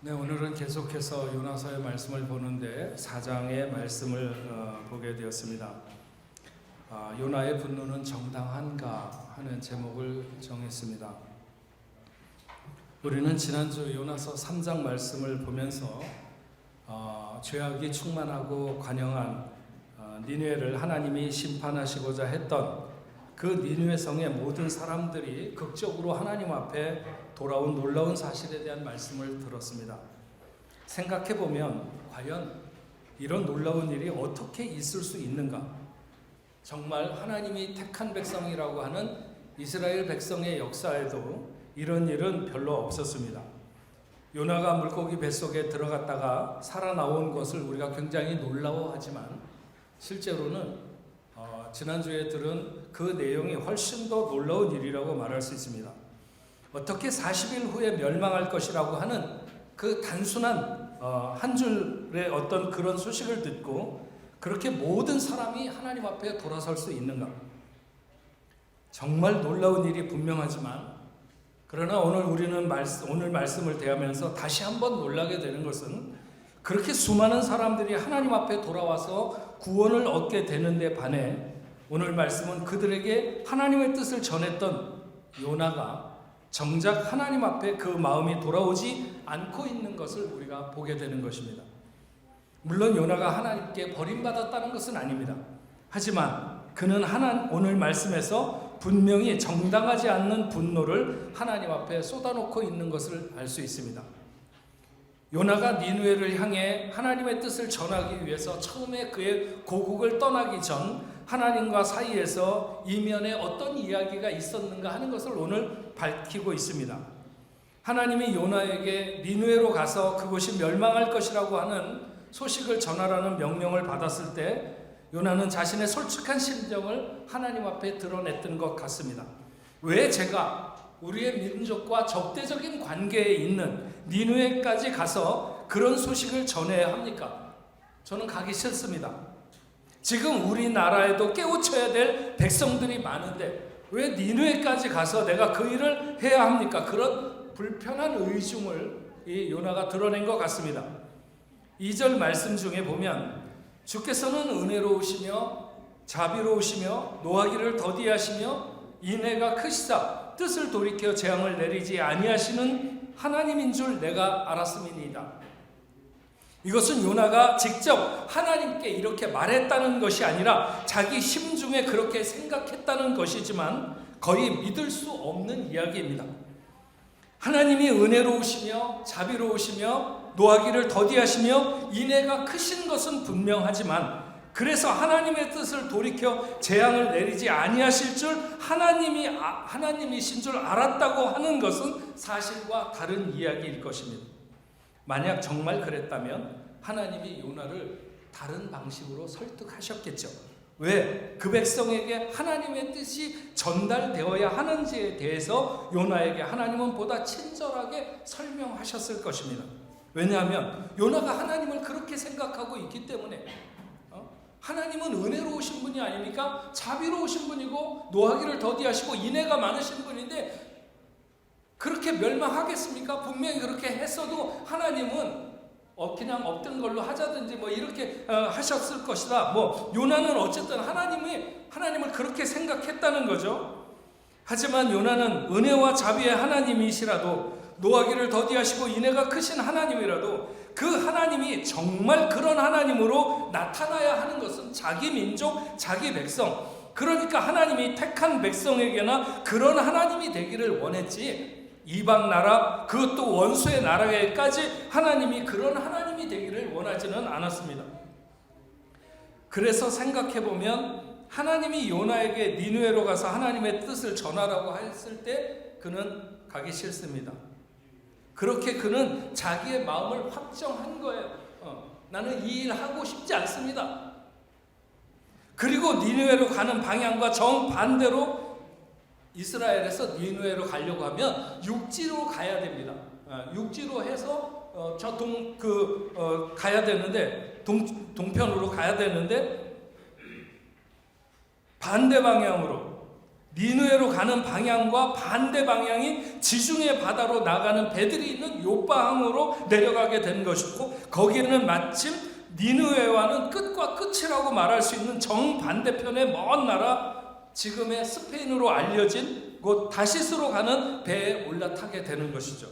네, 오늘은 계속해서 요나서의 말씀을 보는데 4장의 말씀을 보게 되었습니다. 요나의 분노는 정당한가 하는 제목을 정했습니다. 우리는 지난주 요나서 3장 말씀을 보면서 죄악이 충만하고 관영한 니느웨를 하나님이 심판하시고자 했던 그 니느웨 성의 모든 사람들이 극적으로 하나님 앞에 돌아온 놀라운 사실에 대한 말씀을 들었습니다. 생각해보면 과연 이런 놀라운 일이 어떻게 있을 수 있는가? 정말 하나님이 택한 백성이라고 하는 이스라엘 백성의 역사에도 이런 일은 별로 없었습니다. 요나가 물고기 뱃속에 들어갔다가 살아나온 것을 우리가 굉장히 놀라워하지만 실제로는 지난주에 들은 그 내용이 훨씬 더 놀라운 일이라고 말할 수 있습니다. 어떻게 40일 후에 멸망할 것이라고 하는 그 단순한 한 줄의 어떤 그런 소식을 듣고 그렇게 모든 사람이 하나님 앞에 돌아설 수 있는가? 정말 놀라운 일이 분명하지만 그러나 오늘 말씀을 대하면서 다시 한번 놀라게 되는 것은 그렇게 수많은 사람들이 하나님 앞에 돌아와서 구원을 얻게 되는데 반해 오늘 말씀은 그들에게 하나님의 뜻을 전했던 요나가 정작 하나님 앞에 그 마음이 돌아오지 않고 있는 것을 우리가 보게 되는 것입니다. 물론 요나가 하나님께 버림받았다는 것은 아닙니다. 하지만 그는 오늘 말씀에서 분명히 정당하지 않는 분노를 하나님 앞에 쏟아놓고 있는 것을 알 수 있습니다. 요나가 니느웨를 향해 하나님의 뜻을 전하기 위해서 처음에 그의 고국을 떠나기 전 하나님과 사이에서 이면에 어떤 이야기가 있었는가 하는 것을 오늘 밝히고 있습니다. 하나님이 요나에게 니느웨로 가서 그곳이 멸망할 것이라고 하는 소식을 전하라는 명령을 받았을 때 요나는 자신의 솔직한 심정을 하나님 앞에 드러냈던 것 같습니다. 왜 제가 우리의 민족과 적대적인 관계에 있는 니느웨까지 가서 그런 소식을 전해야 합니까? 저는 가기 싫습니다. 지금 우리나라에도 깨우쳐야 될 백성들이 많은데 왜 니느웨까지 가서 내가 그 일을 해야 합니까? 그런 불편한 의중을 이 요나가 드러낸 것 같습니다. 2절 말씀 중에 보면 주께서는 은혜로우시며 자비로우시며 노하기를 더디하시며 인애가 크시사 뜻을 돌이켜 재앙을 내리지 아니하시는 하나님인 줄 내가 알았음이니이다. 이것은 요나가 직접 하나님께 이렇게 말했다는 것이 아니라 자기 심중에 그렇게 생각했다는 것이지만 거의 믿을 수 없는 이야기입니다. 하나님이 은혜로우시며 자비로우시며 노하기를 더디하시며 인애가 크신 것은 분명하지만 그래서 하나님의 뜻을 돌이켜 재앙을 내리지 아니하실 줄 하나님이신 줄 알았다고 하는 것은 사실과 다른 이야기일 것입니다. 만약 정말 그랬다면 하나님이 요나를 다른 방식으로 설득하셨겠죠. 왜? 그 백성에게 하나님의 뜻이 전달되어야 하는지에 대해서 요나에게 하나님은 보다 친절하게 설명하셨을 것입니다. 왜냐하면 요나가 하나님을 그렇게 생각하고 있기 때문에 하나님은 은혜로우신 분이 아닙니까? 자비로우신 분이고 노하기를 더디하시고 인애가 많으신 분인데 그렇게 멸망하겠습니까? 분명히 그렇게 했어도 하나님은 그냥 없던 걸로 하자든지 이렇게 하셨을 것이다. 요나는 어쨌든 하나님을 그렇게 생각했다는 거죠. 하지만 요나는 은혜와 자비의 하나님이시라도 노하기를 더디하시고 인애가 크신 하나님이라도 그 하나님이 정말 그런 하나님으로 나타나야 하는 것은 자기 민족, 자기 백성, 그러니까 하나님이 택한 백성에게나 그런 하나님이 되기를 원했지 이방 나라, 그것도 원수의 나라에까지 하나님이 그런 하나님이 되기를 원하지는 않았습니다. 그래서 생각해보면 하나님이 요나에게 니느웨로 가서 하나님의 뜻을 전하라고 했을 때 그는 가기 싫습니다. 그렇게 그는 자기의 마음을 확정한 거예요. 나는 이 일 하고 싶지 않습니다. 그리고 니느웨로 가는 방향과 정반대로 이스라엘에서 니느웨로 가려고 하면 육지로 가야 됩니다. 육지로 해서 가야 되는데 동편으로 가야 되는데 반대 방향으로 니느웨로 가는 방향과 반대 방향이 지중해 바다로 나가는 배들이 있는 요바항으로 내려가게 된 것이고, 거기에는 마침 니느웨와는 끝과 끝이라고 말할 수 있는 정반대편의 먼 나라, 지금의 스페인으로 알려진 곳 다시스로 가는 배에 올라타게 되는 것이죠.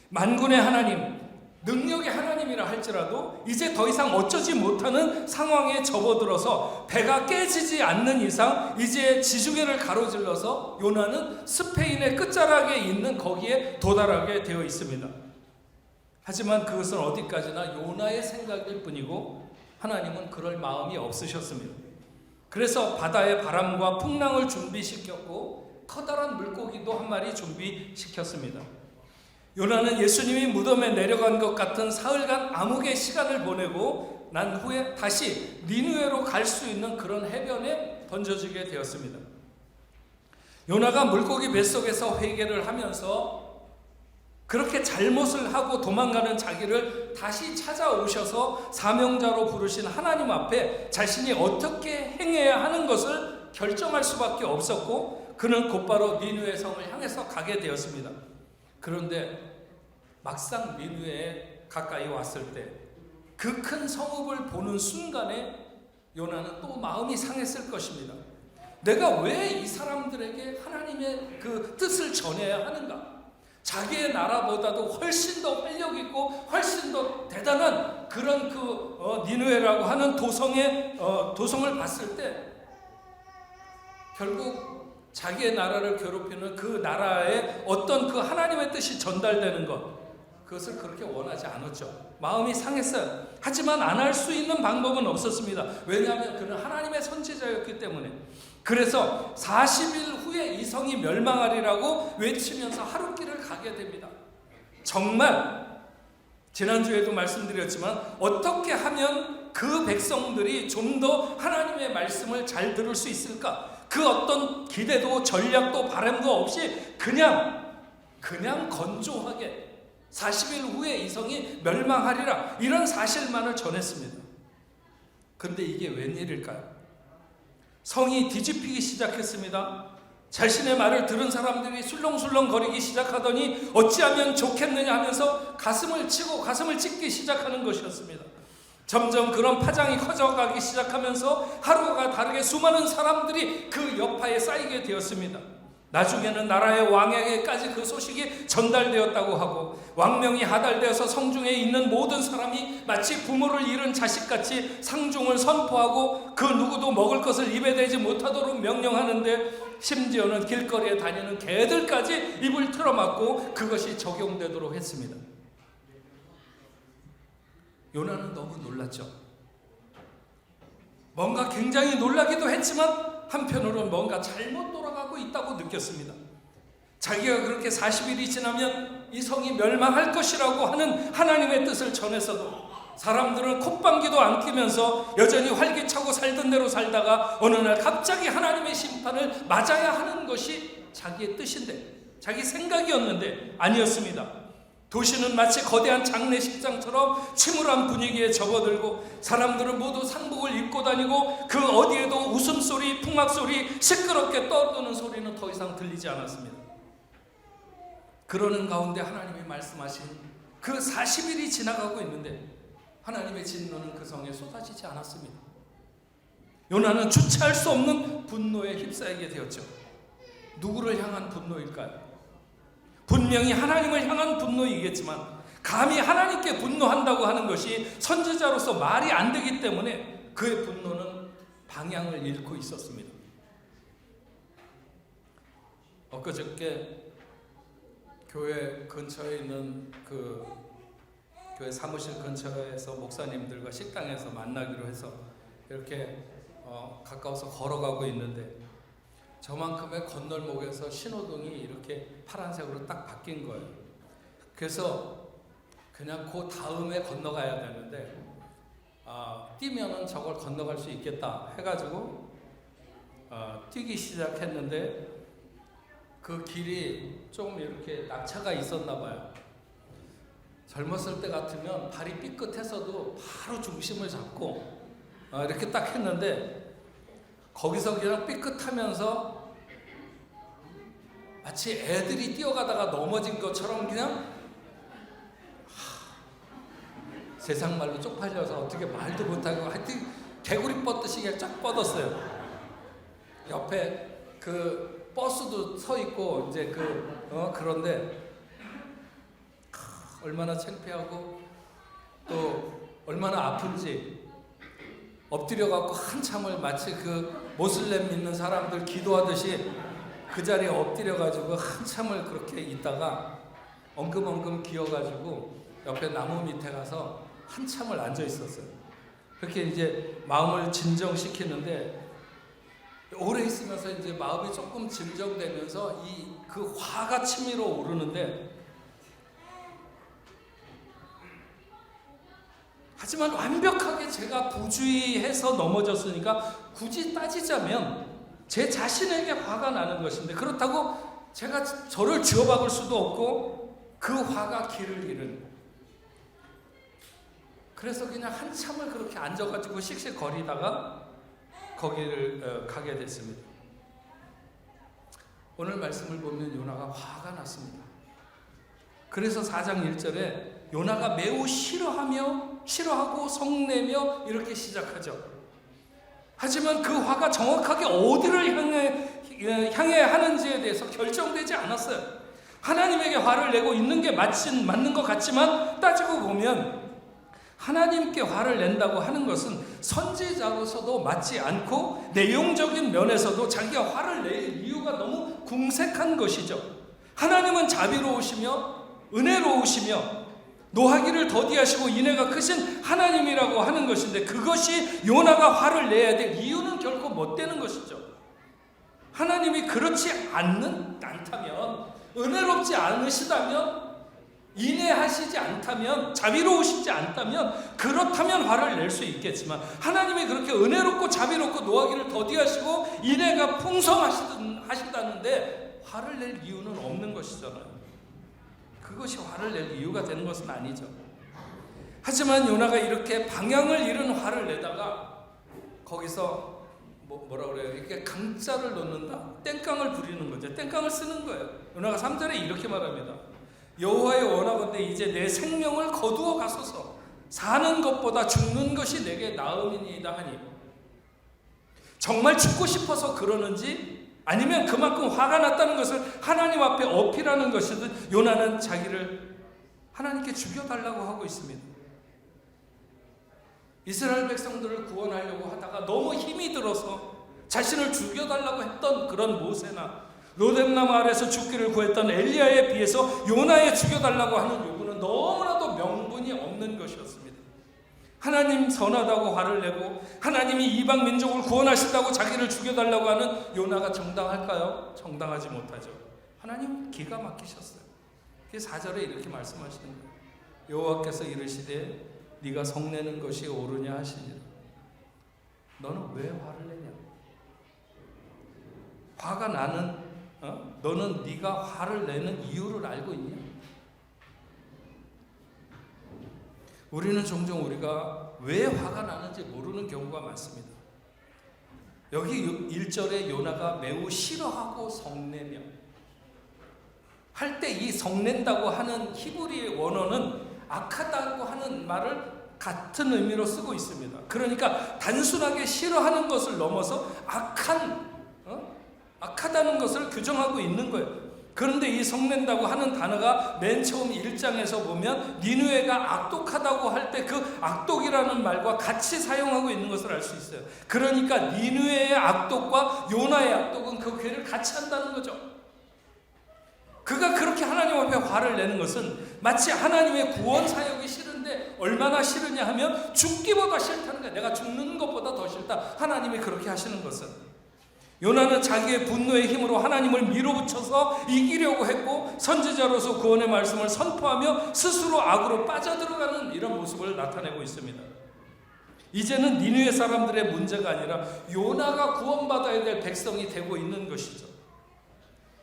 만군의 하나님, 능력의 하나님이라 할지라도 이제 더 이상 어쩌지 못하는 상황에 접어들어서 배가 깨지지 않는 이상 이제 지중해를 가로질러서 요나는 스페인의 끝자락에 있는 거기에 도달하게 되어 있습니다. 하지만 그것은 어디까지나 요나의 생각일 뿐이고 하나님은 그럴 마음이 없으셨습니다. 그래서 바다의 바람과 풍랑을 준비시켰고 커다란 물고기도 한 마리 준비시켰습니다. 요나는 예수님이 무덤에 내려간 것 같은 사흘간 암흑의 시간을 보내고 난 후에 다시 니느웨로 갈 수 있는 그런 해변에 던져지게 되었습니다. 요나가 물고기 뱃속에서 회개를 하면서 그렇게 잘못을 하고 도망가는 자기를 다시 찾아오셔서 사명자로 부르신 하나님 앞에 자신이 어떻게 행해야 하는 것을 결정할 수밖에 없었고, 그는 곧바로 니느웨 성을 향해서 가게 되었습니다. 그런데 막상 니느웨에 가까이 왔을 때 그 큰 성읍을 보는 순간에 요나는 또 마음이 상했을 것입니다. 내가 왜 이 사람들에게 하나님의 그 뜻을 전해야 하는가? 자기의 나라보다도 훨씬 더 활력 있고 훨씬 더 대단한 그런 니느웨라고 하는 도성을 봤을 때 결국 자기의 나라를 괴롭히는 그 나라에 어떤 그 하나님의 뜻이 전달되는 것, 그것을 그렇게 원하지 않았죠. 마음이 상했어요. 하지만 안 할 수 있는 방법은 없었습니다. 왜냐하면 그는 하나님의 선지자였기 때문에. 그래서 40일 후에 이 성이 멸망하리라고 외치면서 하룻길을 가게 됩니다. 정말 지난주에도 말씀드렸지만 어떻게 하면 그 백성들이 좀 더 하나님의 말씀을 잘 들을 수 있을까? 그 어떤 기대도 전략도 바람도 없이 그냥 건조하게 40일 후에 이 성이 멸망하리라, 이런 사실만을 전했습니다. 그런데 이게 웬일일까요? 성이 뒤집히기 시작했습니다. 자신의 말을 들은 사람들이 술렁술렁 거리기 시작하더니 어찌하면 좋겠느냐 하면서 가슴을 치고 가슴을 찢기 시작하는 것이었습니다. 점점 그런 파장이 커져가기 시작하면서 하루가 다르게 수많은 사람들이 그 여파에 쌓이게 되었습니다. 나중에는 나라의 왕에게까지 그 소식이 전달되었다고 하고, 왕명이 하달되어서 성중에 있는 모든 사람이 마치 부모를 잃은 자식같이 상중을 선포하고 그 누구도 먹을 것을 입에 대지 못하도록 명령하는데, 심지어는 길거리에 다니는 개들까지 입을 틀어막고 그것이 적용되도록 했습니다. 요나는 너무 놀랐죠. 뭔가 굉장히 놀라기도 했지만 한편으로는 뭔가 잘못 돌아가고 있다고 느꼈습니다. 자기가 그렇게 40일이 지나면 이 성이 멸망할 것이라고 하는 하나님의 뜻을 전했어도 사람들은 콧방귀도 안 뀌면서 여전히 활기차고 살던 대로 살다가 어느 날 갑자기 하나님의 심판을 맞아야 하는 것이 자기의 뜻인데, 자기 생각이었는데 아니었습니다. 도시는 마치 거대한 장례식장처럼 침울한 분위기에 접어들고 사람들은 모두 상복을 입고 다니고 그 어디에도 웃음소리, 풍악소리, 시끄럽게 떠드는 소리는 더 이상 들리지 않았습니다. 그러는 가운데 하나님이 말씀하신 그 40일이 지나가고 있는데 하나님의 진노는 그 성에 쏟아지지 않았습니다. 요나는 주체할 수 없는 분노에 휩싸이게 되었죠. 누구를 향한 분노일까요? 분명히 하나님을 향한 분노이겠지만 감히 하나님께 분노한다고 하는 것이 선지자로서 말이 안 되기 때문에 그의 분노는 방향을 잃고 있었습니다. 엊그저께 교회 근처에 있는 그 교회 사무실 근처에서 목사님들과 식당에서 만나기로 해서 이렇게 가까워서 걸어가고 있는데 저만큼의 건널목에서 신호등이 이렇게 파란색으로 딱 바뀐 거예요. 그래서 그냥 그 다음에 건너가야 되는데 뛰면은 저걸 건너갈 수 있겠다 해가지고 뛰기 시작했는데 그 길이 좀 이렇게 낙차가 있었나 봐요. 젊었을 때 같으면 발이 삐끗해서도 바로 중심을 잡고 이렇게 딱 했는데 거기서 그냥 삐끗하면서 마치 애들이 뛰어가다가 넘어진 것처럼 그냥 세상 말로 쪽팔려서 어떻게 말도 못하고 하여튼 개구리 뻗듯이 그냥 쫙 뻗었어요. 옆에 그 버스도 서 있고 이제 그런데 얼마나 창피하고 또 얼마나 아픈지 엎드려 갖고 한참을 마치 그 모슬렘 믿는 사람들 기도하듯이 그 자리에 엎드려 가지고 한참을 그렇게 있다가 엉금엉금 기어가지고 옆에 나무 밑에 가서 한참을 앉아 있었어요. 그렇게 이제 마음을 진정시키는데 오래 있으면서 이제 마음이 조금 진정되면서 그 화가 치밀어 오르는데, 하지만 완벽하게 제가 부주의해서 넘어졌으니까 굳이 따지자면 제 자신에게 화가 나는 것인데, 그렇다고 제가 저를 지어박을 수도 없고 그 화가 길을 잃은, 그래서 그냥 한참을 그렇게 앉아가지고 씩씩거리다가 거기를 가게 됐습니다. 오늘 말씀을 보면 요나가 화가 났습니다. 그래서 4장 1절에 요나가 매우 싫어하고 성내며 이렇게 시작하죠. 하지만 그 화가 정확하게 어디를 향해 하는지에 대해서 결정되지 않았어요. 하나님에게 화를 내고 있는 게 맞는 것 같지만 따지고 보면 하나님께 화를 낸다고 하는 것은 선지자로서도 맞지 않고 내용적인 면에서도 자기가 화를 낼 이유가 너무 궁색한 것이죠. 하나님은 자비로우시며 은혜로우시며 노하기를 더디하시고 인애가 크신 하나님이라고 하는 것인데, 그것이 요나가 화를 내야 될 이유는 결코 못 되는 것이죠. 하나님이 그렇지 않다면, 은혜롭지 않으시다면, 인애하시지 않다면, 자비로우시지 않다면, 그렇다면 화를 낼 수 있겠지만, 하나님이 그렇게 은혜롭고 자비롭고 노하기를 더디하시고 인애가 풍성하시다는데 화를 낼 이유는 없는 것이잖아요. 그것이 화를 낼 이유가 되는 것은 아니죠. 하지만 요나가 이렇게 방향을 잃은 화를 내다가 거기서 뭐라 그래요? 이렇게 강자를 놓는다? 땡깡을 부리는 거죠. 땡깡을 쓰는 거예요. 요나가 3절에 이렇게 말합니다. 여호와의 원하건대 이제 내 생명을 거두어 가소서. 사는 것보다 죽는 것이 내게 나음이니이다 하니. 정말 죽고 싶어서 그러는지, 아니면 그만큼 화가 났다는 것을 하나님 앞에 어필하는 것이든, 요나는 자기를 하나님께 죽여달라고 하고 있습니다. 이스라엘 백성들을 구원하려고 하다가 너무 힘이 들어서 자신을 죽여달라고 했던 그런 모세나 로뎀나무 아래서 죽기를 구했던 엘리야에 비해서 요나의 죽여달라고 하는 요구는 너무나도 명분이 없는 것이었습니다. 하나님 선하다고 화를 내고 하나님이 이방 민족을 구원하신다고 자기를 죽여달라고 하는 요나가 정당할까요? 정당하지 못하죠. 하나님 기가 막히셨어요. 그래서 4절에 이렇게 말씀하시는 거예요. 여호와께서 이르시되 네가 성내는 것이 옳으냐 하시니라. 너는 왜 화를 내냐? 화가 나는 너는 네가 화를 내는 이유를 알고 있냐? 우리는 종종 우리가 왜 화가 나는지 모르는 경우가 많습니다. 여기 1절에 요나가 매우 싫어하고 성내며 할 때 이 성낸다고 하는 히브리 원어는 악하다고 하는 말을 같은 의미로 쓰고 있습니다. 그러니까 단순하게 싫어하는 것을 넘어서 악하다는 것을 규정하고 있는 거예요. 그런데 이 성낸다고 하는 단어가 맨 처음 1장에서 보면 니느웨가 악독하다고 할 때 그 악독이라는 말과 같이 사용하고 있는 것을 알 수 있어요. 그러니까 니느웨의 악독과 요나의 악독은 그 괴를 같이 한다는 거죠. 그가 그렇게 하나님 앞에 화를 내는 것은 마치 하나님의 구원 사역이 싫은데 얼마나 싫으냐 하면 죽기보다 싫다는 거예요. 내가 죽는 것보다 더 싫다. 하나님이 그렇게 하시는 것은. 요나는 자기의 분노의 힘으로 하나님을 밀어붙여서 이기려고 했고 선지자로서 구원의 말씀을 선포하며 스스로 악으로 빠져들어가는 이런 모습을 나타내고 있습니다. 이제는 니느웨 사람들의 문제가 아니라 요나가 구원받아야 될 백성이 되고 있는 것이죠.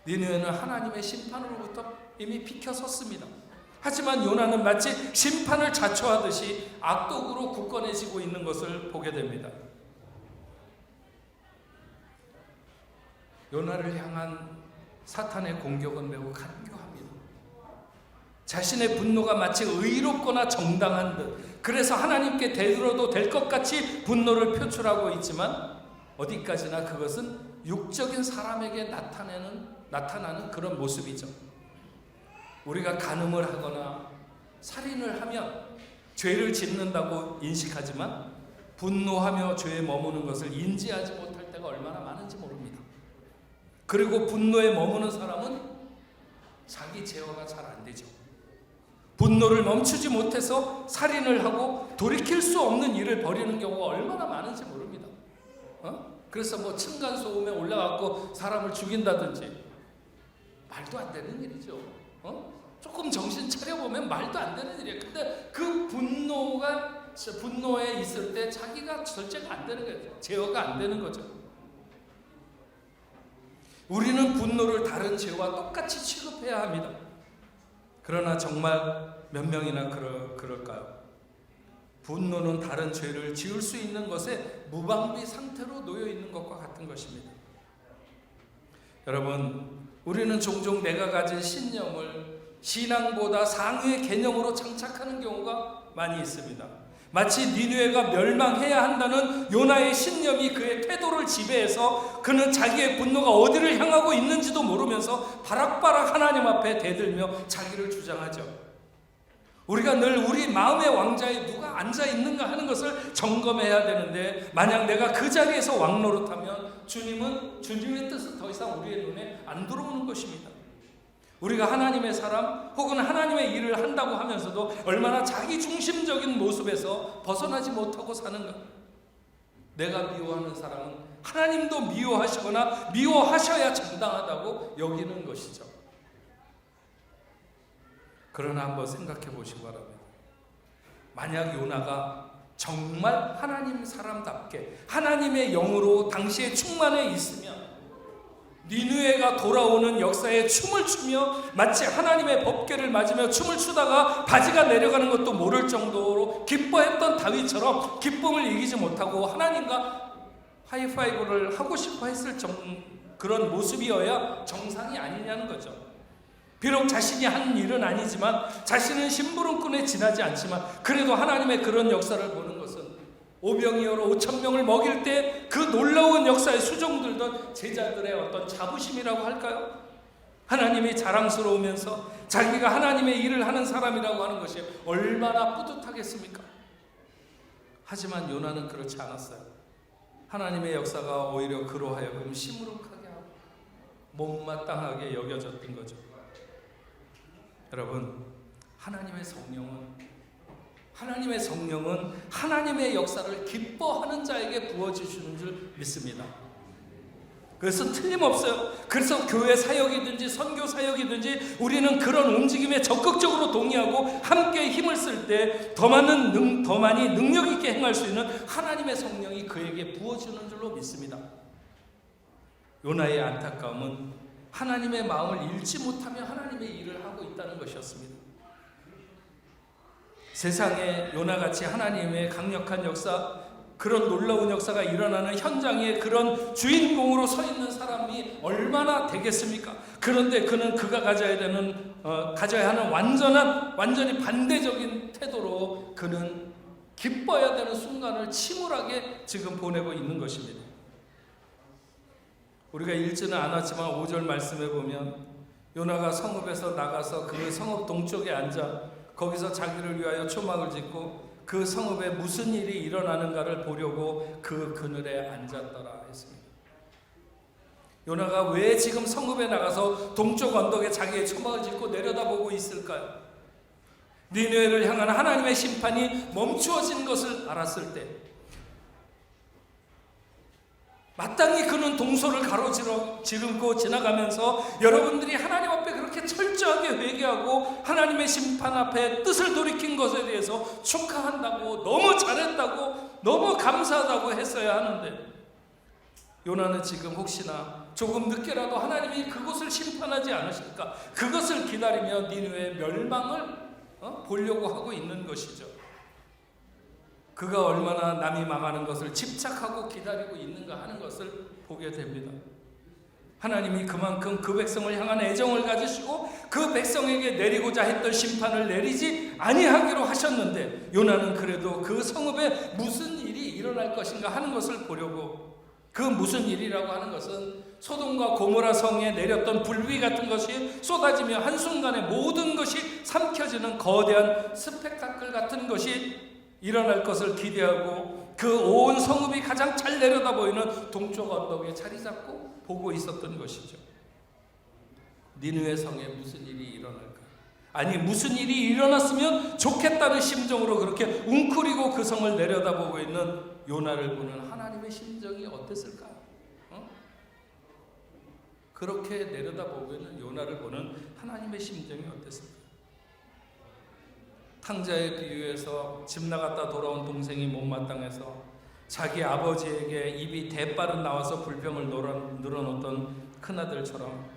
니느웨는 하나님의 심판으로부터 이미 비켜섰습니다. 하지만 요나는 마치 심판을 자초하듯이 악독으로 굳건해지고 있는 것을 보게 됩니다. 요나를 향한 사탄의 공격은 매우 간교합니다. 자신의 분노가 마치 의롭거나 정당한 듯, 그래서 하나님께 대들어도 될 것 같이 분노를 표출하고 있지만 어디까지나 그것은 육적인 사람에게 나타나는 그런 모습이죠. 우리가 간음을 하거나 살인을 하면 죄를 짓는다고 인식하지만 분노하며 죄에 머무는 것을 인지하지 못할 때가 얼마나 많은지 모릅니다. 그리고 분노에 머무는 사람은 자기 제어가 잘 안 되죠. 분노를 멈추지 못해서 살인을 하고 돌이킬 수 없는 일을 벌이는 경우가 얼마나 많은지 모릅니다. 그래서 뭐 층간소음에 올라가고 사람을 죽인다든지 말도 안 되는 일이죠. 조금 정신 차려보면 말도 안 되는 일이에요. 근데 그 분노에 있을 때 자기가 절제가 안 되는 거죠. 제어가 안 되는 거죠. 우리는 분노를 다른 죄와 똑같이 취급해야 합니다. 그러나 정말 몇 명이나 그럴까요? 분노는 다른 죄를 지을 수 있는 것에 무방비 상태로 놓여 있는 것과 같은 것입니다. 여러분, 우리는 종종 내가 가진 신념을 신앙보다 상위의 개념으로 장착하는 경우가 많이 있습니다. 마치 니느웨가 멸망해야 한다는 요나의 신념이 그의 태도를 지배해서 그는 자기의 분노가 어디를 향하고 있는지도 모르면서 바락바락 하나님 앞에 대들며 자기를 주장하죠. 우리가 늘 우리 마음의 왕자에 누가 앉아 있는가 하는 것을 점검해야 되는데, 만약 내가 그 자리에서 왕노릇하면 주님의 뜻은 더 이상 우리의 눈에 안 들어오는 것입니다. 우리가 하나님의 사람 혹은 하나님의 일을 한다고 하면서도 얼마나 자기중심적인 모습에서 벗어나지 못하고 사는가. 내가 미워하는 사람은 하나님도 미워하시거나 미워하셔야 정당하다고 여기는 것이죠. 그러나 한번 생각해 보시기 바랍니다. 만약 요나가 정말 하나님 사람답게 하나님의 영으로 당시에 충만해 있으면 니느웨가 돌아오는 역사에 춤을 추며 마치 하나님의 법궤를 맞으며 춤을 추다가 바지가 내려가는 것도 모를 정도로 기뻐했던 다윗처럼 기쁨을 이기지 못하고 하나님과 하이파이브를 하고 싶어 했을 그런 모습이어야 정상이 아니냐는 거죠. 비록 자신이 한 일은 아니지만, 자신은 심부름꾼에 지나지 않지만 그래도 하나님의 그런 역사를 보는 것은 오병이어로 5,000명을 먹일 때 그 놀라운 역사에 수종들던 제자들의 어떤 자부심이라고 할까요? 하나님이 자랑스러우면서 자기가 하나님의 일을 하는 사람이라고 하는 것이 얼마나 뿌듯하겠습니까? 하지만 요나는 그렇지 않았어요. 하나님의 역사가 오히려 그로 하여금 시무룩하게 하고 못마땅하게 여겨졌던 거죠. 여러분, 하나님의 성령은 하나님의 역사를 기뻐하는 자에게 부어주시는 줄 믿습니다. 그래서 틀림없어요. 그래서 교회 사역이든지 선교 사역이든지 우리는 그런 움직임에 적극적으로 동의하고 함께 힘을 쓸 때 더 많이 능력 있게 행할 수 있는 하나님의 성령이 그에게 부어주는 줄로 믿습니다. 요나의 안타까움은 하나님의 마음을 잃지 못하며 하나님의 일을 하고 있다는 것이었습니다. 세상에 요나같이 하나님의 강력한 역사, 그런 놀라운 역사가 일어나는 현장에 그런 주인공으로 서 있는 사람이 얼마나 되겠습니까? 그런데 그는 그가 가져야 하는 완전히 반대적인 태도로 그는 기뻐야 되는 순간을 침울하게 지금 보내고 있는 것입니다. 우리가 읽지는 않았지만 5절 말씀에 보면 요나가 성읍에서 나가서 그 성읍 동쪽에 앉아 거기서 자기를 위하여 초막을 짓고 그 성읍에 무슨 일이 일어나는가를 보려고 그 그늘에 앉았더라 했습니다. 요나가 왜 지금 성읍에 나가서 동쪽 언덕에 자기의 초막을 짓고 내려다보고 있을까요? 니느웨를 향한 하나님의 심판이 멈추어진 것을 알았을 때 마땅히 그는 동서를 가로지르고 지나가면서 여러분들이 하나님 앞에 그렇게 철저하게 회개하고 하나님의 심판 앞에 뜻을 돌이킨 것에 대해서 축하한다고, 너무 잘했다고, 너무 감사하다고 했어야 하는데, 요나는 지금 혹시나 조금 늦게라도 하나님이 그곳을 심판하지 않으실까, 그것을 기다리며 니느웨의 멸망을 보려고 하고 있는 것이죠. 그가 얼마나 남이 망하는 것을 집착하고 기다리고 있는가 하는 것을 보게 됩니다. 하나님이 그만큼 그 백성을 향한 애정을 가지시고 그 백성에게 내리고자 했던 심판을 내리지 아니하기로 하셨는데, 요나는 그래도 그 성읍에 무슨 일이 일어날 것인가 하는 것을 보려고, 그 무슨 일이라고 하는 것은 소돔과 고모라 성에 내렸던 불비 같은 것이 쏟아지며 한순간에 모든 것이 삼켜지는 거대한 스펙타클 같은 것이 일어날 것을 기대하고, 그 온 성읍이 가장 잘 내려다 보이는 동쪽 언덕에 자리 잡고 보고 있었던 것이죠. 니느웨 성에 무슨 일이 일어날까? 아니, 무슨 일이 일어났으면 좋겠다는 심정으로 그렇게 웅크리고 그 성을 내려다보고 있는 요나를 보는 하나님의 심정이 어땠을까요? 그렇게 내려다보고 있는 요나를 보는 하나님의 심정이 어땠을까요? 탕자의 비유에서 집 나갔다 돌아온 동생이 못마땅해서 자기 아버지에게 입이 대빠른 나와서 불평을 늘어놓던 큰아들처럼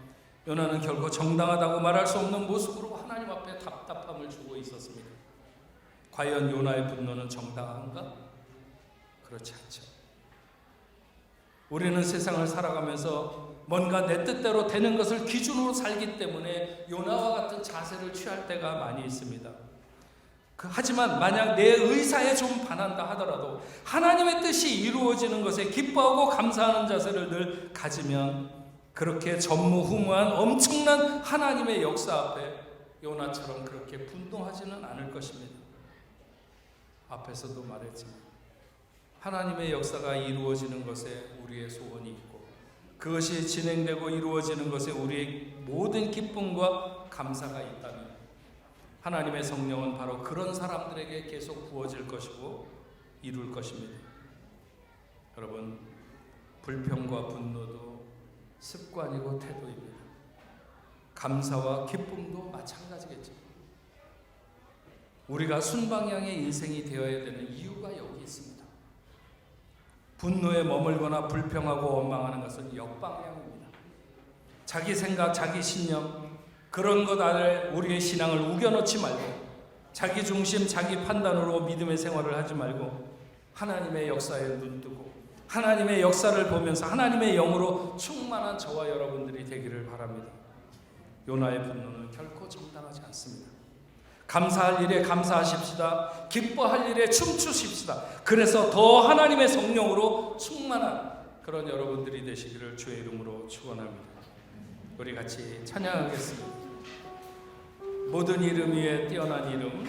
요나는 결코 정당하다고 말할 수 없는 모습으로 하나님 앞에 답답함을 주고 있었습니다. 과연 요나의 분노는 정당한가? 그렇지 않죠. 우리는 세상을 살아가면서 뭔가 내 뜻대로 되는 것을 기준으로 살기 때문에 요나와 같은 자세를 취할 때가 많이 있습니다. 하지만 만약 내 의사에 좀 반한다 하더라도 하나님의 뜻이 이루어지는 것에 기뻐하고 감사하는 자세를 늘 가지면 그렇게 전무후무한 엄청난 하나님의 역사 앞에 요나처럼 그렇게 분노하지는 않을 것입니다. 앞에서도 말했지만 하나님의 역사가 이루어지는 것에 우리의 소원이 있고, 그것이 진행되고 이루어지는 것에 우리의 모든 기쁨과 감사가 있다면 하나님의 성령은 바로 그런 사람들에게 계속 부어질 것이고 이룰 것입니다. 여러분, 불평과 분노도 습관이고 태도입니다. 감사와 기쁨도 마찬가지겠죠. 우리가 순방향의 인생이 되어야 되는 이유가 여기 있습니다. 분노에 머물거나 불평하고 원망하는 것은 역방향입니다. 자기 생각, 자기 신념, 그런 것 아래 우리의 신앙을 우겨놓지 말고 자기 중심, 자기 판단으로 믿음의 생활을 하지 말고 하나님의 역사에 눈뜨고 하나님의 역사를 보면서 하나님의 영으로 충만한 저와 여러분들이 되기를 바랍니다. 요나의 분노는 결코 정당하지 않습니다. 감사할 일에 감사하십시다. 기뻐할 일에 춤추십시다. 그래서 더 하나님의 성령으로 충만한 그런 여러분들이 되시기를 주의 이름으로 축원합니다. 우리 같이 찬양하겠습니다. 모든 이름 위에 뛰어난 이름,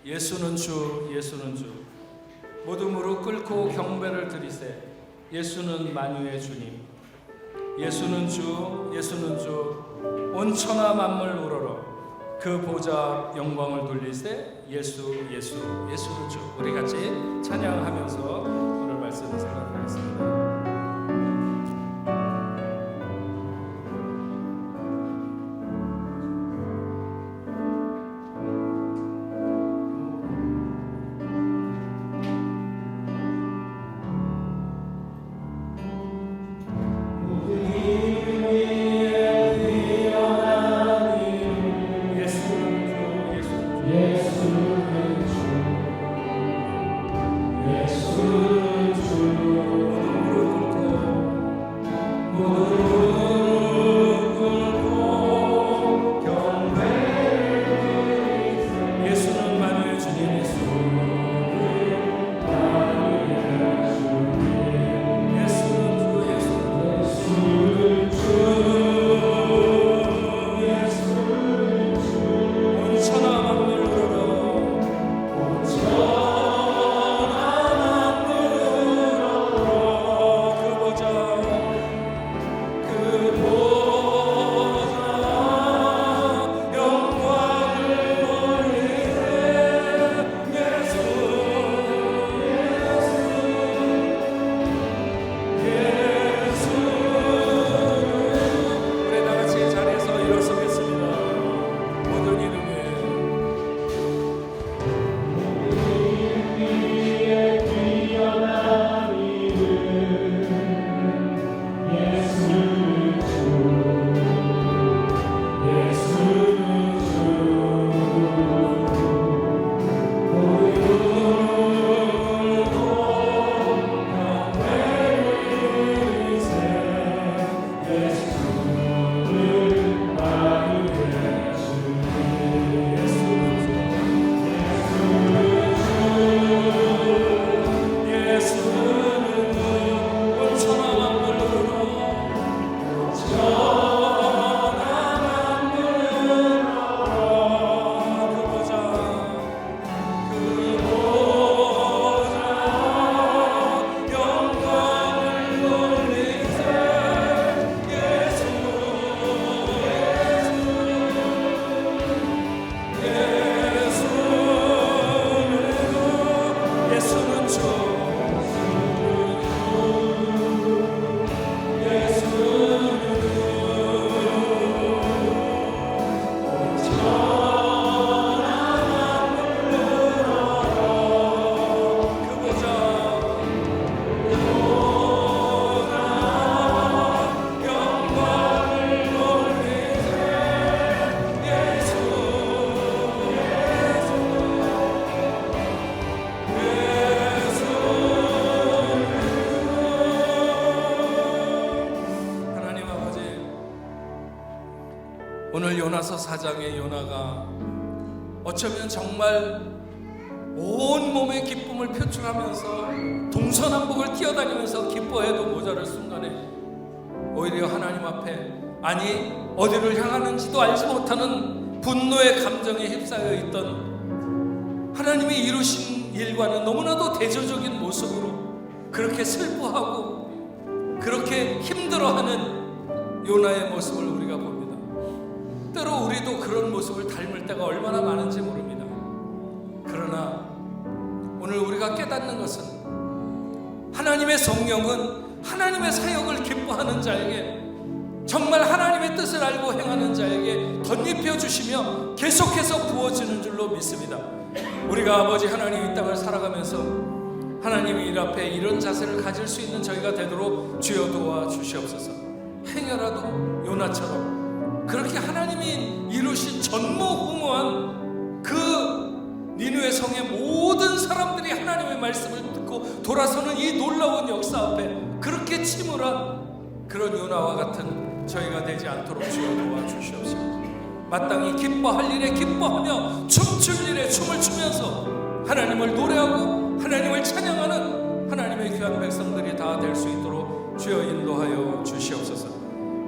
예수는 주, 예수는 주. 모두 무릎 꿇고 경배를 드리세. 예수는 만유의 주님. 예수는 주, 예수는 주. 온 천하 만물 우러러 그 보좌 영광을 돌리세. 예수, 예수, 예수는 주. 우리 같이 찬양하면서 오늘 말씀을 생각하겠습니다. 예수는 주, 예수는 주. 오늘 요나서 4장의 요나가 어쩌면 정말 온몸의 기쁨을 표출하면서 동서남북을 뛰어다니면서 기뻐해도 모자랄 순간에 오히려 하나님 앞에, 아니 어디를 향하는지도 알지 못하는 분노의 감정에 휩싸여 있던 하나님이 이루신 일과는 너무나도 대조적인 모습으로 그렇게 슬퍼하고 그렇게 힘들어하는 요나의 모습을 우리가 봅니다. 때로 우리도 그런 모습을 닮을 때가 얼마나 많은지 모릅니다. 그러나 오늘 우리가 깨닫는 것은 하나님의 성령은 하나님의 사역을 기뻐하는 자에게, 정말 하나님의 뜻을 알고 행하는 자에게 덧입혀 주시며 계속해서 부어지는 줄로 믿습니다. 우리가 아버지 하나님 이 땅을 살아가면서 하나님의 일 앞에 이런 자세를 가질 수 있는 저희가 되도록 주여 도와 주시옵소서. 행여라도 요나처럼 그렇게 하나님이 이루신 전무후무한 그 니느웨 성의 모든 사람들이 하나님의 말씀을 듣고 돌아서는 이 놀라운 역사 앞에 그렇게 침울한 그런 요나와 같은 저희가 되지 않도록 주여 도와 주시옵소서. 마땅히 기뻐할 일에 기뻐하며 춤출 일에 춤을 추면서 하나님을 노래하고 하나님을 찬양하는 하나님의 귀한 백성들이 다 될 수 있도록 주여 인도하여 주시옵소서.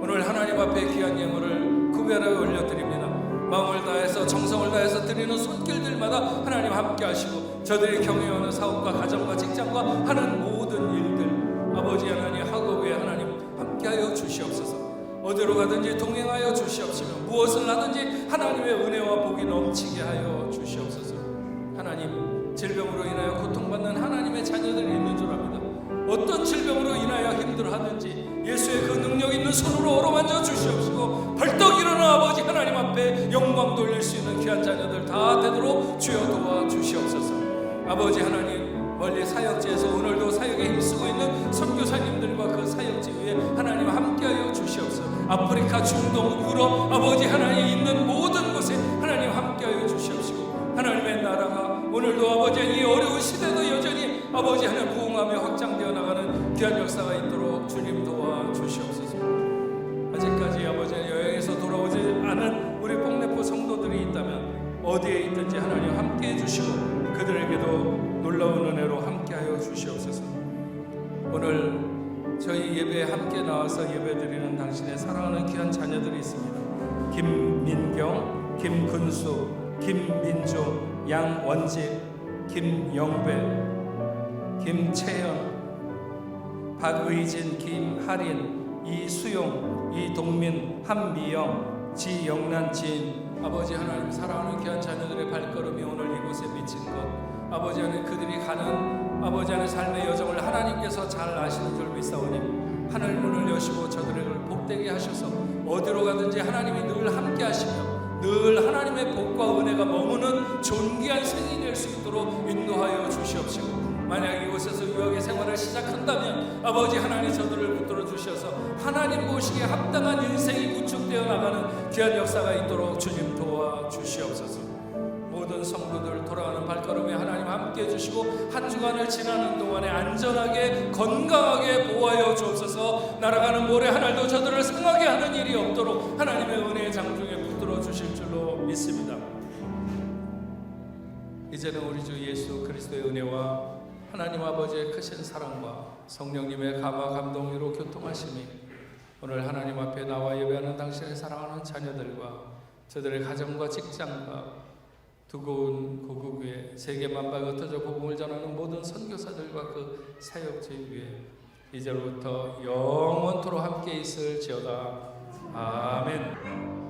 오늘 하나님 앞에 귀한 예물을 구별하여 올려드립니다. 마음을 다해서 정성을 다해서 드리는 손길들마다 하나님 함께 하시고 저들이 경영하는 사업과 가정과 직장과 하는 모든 일들 아버지 하나님 학업에 하나님 함께하여 주시옵소서. 어디로 가든지 동행하여 주시옵시며 무엇을 하든지 하나님의 은혜와 복이 넘치게 하여 주시옵소서. 하나님, 질병으로 인하여 고통받는 하나님의 자녀들이 있는 줄 압니다. 어떤 질병으로 인하여 힘들어하든지 예수의 그 능력 있는 손으로 어루만져 주시옵시고 벌떡 일어나 아버지 하나님 앞에 영광 돌릴 수 있는 귀한 자녀들 다 되도록 주여 도와 주시옵소서. 아버지 하나님, 멀리 사역지에서 오늘도 사역에 힘쓰고 있는 선교사님들과 그 사역지 위에 하나님 함께하여 주시옵소서. 아프리카, 중동, 유럽 아버지 하나님 있는 모든 곳에 하나님 함께하여 주시옵시고 하나님의 나라가 오늘도 아버지 이 어려운 시대도 여전히 아버지 하나님 부흥하며 확장되어 나가는 귀한 역사가 있도록 주님 도와 주시옵소서. 아직까지 아버지 여행에서 돌아오지 않은 우리 뽕내포 성도들이 있다면 어디에 있든지 하나님 함께해 주시고 그들에게도 놀라운 은혜로 함께하여 주시옵소서. 오늘 저희 예배에 함께 나와서 예배드리는 당신의 사랑하는 귀한 자녀들이 있습니다. 김민경, 김근수, 김민주, 양원직, 김영배, 김채연, 박의진, 김하린, 이수용, 이동민, 한미영, 지영란, 지인 아버지 하나님 사랑하는 귀한 자녀들의 발걸음이 오늘 이곳에 미친 것 아버지 하나님 그들이 가는 아버지 하나님 삶의 여정을 하나님께서 잘 아시는 줄 믿사오니 하늘 문을 여시고 저들을 복되게 하셔서 어디로 가든지 하나님이 늘 함께 하시며 늘 하나님의 복과 은혜가 머무는 존귀한 생이 될 수 있도록 인도하여 주시옵시고 만약 이곳에서 유학의 생활을 시작한다면 아버지 하나님 저들을 붙들어 주셔서 하나님 보시기에 합당한 인생이 구축되어 나가는 귀한 역사가 있도록 주님 도와 주시옵소서. 모든 성도들 돌아가는 발걸음에 하나님 함께해 주시고 한 주간을 지나는 동안에 안전하게 건강하게 보호하여 주옵소서. 날아가는 모래 하늘도 저들을 상하게 하는 일이 없도록 하나님의 은혜의 장중에 붙들어 주실 줄로 믿습니다. 이제는 우리 주 예수 그리스도의 은혜와 하나님 아버지의 크신 사랑과 성령님의 감화 감동으로 교통하심이 오늘 하나님 앞에 나와 예배하는 당신의 사랑하는 자녀들과 저들의 가정과 직장과 두고온 고국 위에 세계 만방에 흩어져 복음을 전하는 모든 선교사들과 그 사역지 위에 이제로부터 영원토록 함께 있을지어다. 아멘.